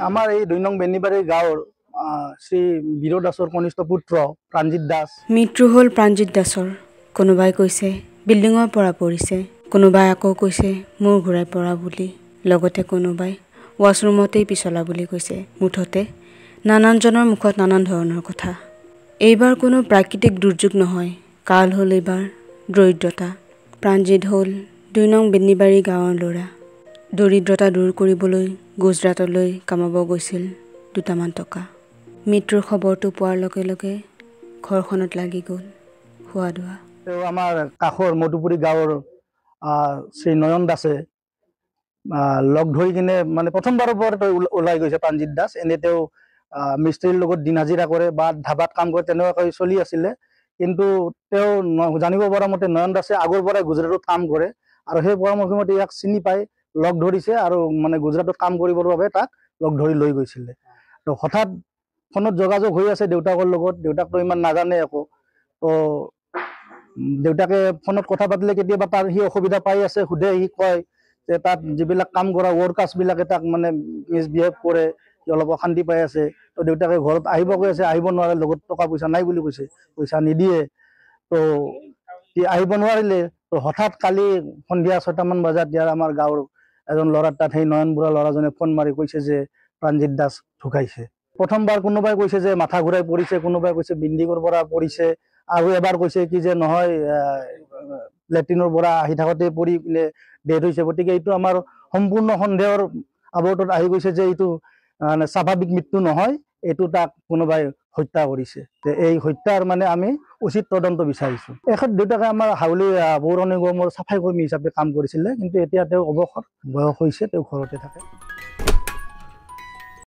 আমাৰ এই ২ নং বেনিবাৰী গাঁৱৰ শ্ৰী বীৰ দাসৰ কনিষ্ঠ পুত্ৰ প্ৰাণজিৎ দাস। মৃত্যু হ'ল প্ৰাণজিৎ দাসৰ। কোনোবাই কৈছে বিল্ডিঙৰ পৰা পৰিছে, কোনোবাই আকৌ কৈছে মূৰ ঘূৰাই পৰা বুলি, লগতে কোনোবাই ৱাছৰুমতেই পিছলা বুলি কৈছে। মুঠতে নানানজনৰ মুখত নানান ধৰণৰ কথা। এইবাৰ কোনো প্ৰাকৃতিক দুৰ্যোগ নহয়, কাল হ'ল এইবাৰ দৰিদ্ৰতা। প্ৰাণজিৎ হ'ল ২ নং বেনিবাৰী গাঁৱৰ ল'ৰা। দৰিদ্ৰতা দূৰ কৰিবলৈ গুজৰাটলৈ কামাব গৈছিল দুটামান টকা। মৃত্যুৰ খবৰটো পোৱাৰ লগে লগে ঘৰখনত লাগি গ'ল খোৱা-ধোৱা। তেওঁ আমাৰ কাষৰ মধুপুৰী গাঁৱৰ শ্ৰী নয়ন দাসে লগ ধৰি কিনে মানে প্ৰথমবাৰৰ পৰা তেওঁ ওলাই গৈছে প্ৰাণজিৎ দাস। এনে তেওঁ মিস্ত্ৰীৰ লগত দিন হাজিৰা কৰে বা ধাবাত কাম কৰে, তেনেকুৱাকৈ চলি আছিলে। কিন্তু তেওঁ জানিব পৰা মতে নয়ন দাসে আগৰ পৰাই গুজৰাটত কাম কৰে আৰু সেই পৰামৰ্শমতে ইয়াক চিনি পাই লগ ধৰিছে আৰু মানে গুজৰাটত কাম কৰিবৰ বাবে তাক লগ ধৰি লৈ গৈছিলে। তো হঠাৎ ফোনত যোগাযোগ হৈ আছে দেউতাকৰ লগত, দেউতাকতো ইমান নাজানে একো। তো দেউতাকে ফোনত কথা পাতিলে কেতিয়াবা তাৰ সি অসুবিধা পাই আছে, সোধে, সি কয় যে তাত যিবিলাক কাম কৰা ৱৰ্কাৰ্ছবিলাকে তাক মানে মিছবিহেভ কৰে, সি অলপ অশান্তি পাই আছে। তো দেউতাকে ঘৰত আহিব কৈ আছে, আহিব নোৱাৰে, লগত টকা পইচা নাই বুলি কৈছে, পইচা নিদিয়ে। তো সি আহিব নোৱাৰিলে। তো হঠাৎ কালি সন্ধিয়া ৬টামান বজাত ইয়াৰ আমাৰ গাঁৱৰ এজন ল'ৰাৰ তাত সেই নয়ন বুঢ়া ল'ৰাজনে ফোন মাৰি কৈছে যে প্ৰাণজিৎ দাস ঢুকাইছে। প্ৰথমবাৰ কোনোবাই কৈছে যে মাথা ঘূৰাই পৰিছে, কোনোবাই কৈছে বিল্ডিঙৰ পৰা পৰিছে, আৰু এবাৰ কৈছে কি যে নহয় লেট্ৰিনৰ পৰা আহি থাকোঁতে পৰি কিনে ডেথ হৈছে। গতিকে এইটো আমাৰ সম্পূৰ্ণ সন্দেহৰ আৱৰ্তত আহি গৈছে যে এইটো স্বাভাৱিক মৃত্যু নহয়, এইটো তাক কোনোবাই হত্যা কৰিছে। এই হত্যাৰ মানে আমি উচিত তদন্ত বিচাৰিছোঁ। এখেত দেউতাকে আমাৰ হাউলি পৌৰ নিগমৰ চাফাই কৰ্মী হিচাপে কাম কৰিছিলে, কিন্তু এতিয়া তেওঁ অৱসৰ বয়স হৈছে, তেওঁ ঘৰতে থাকে।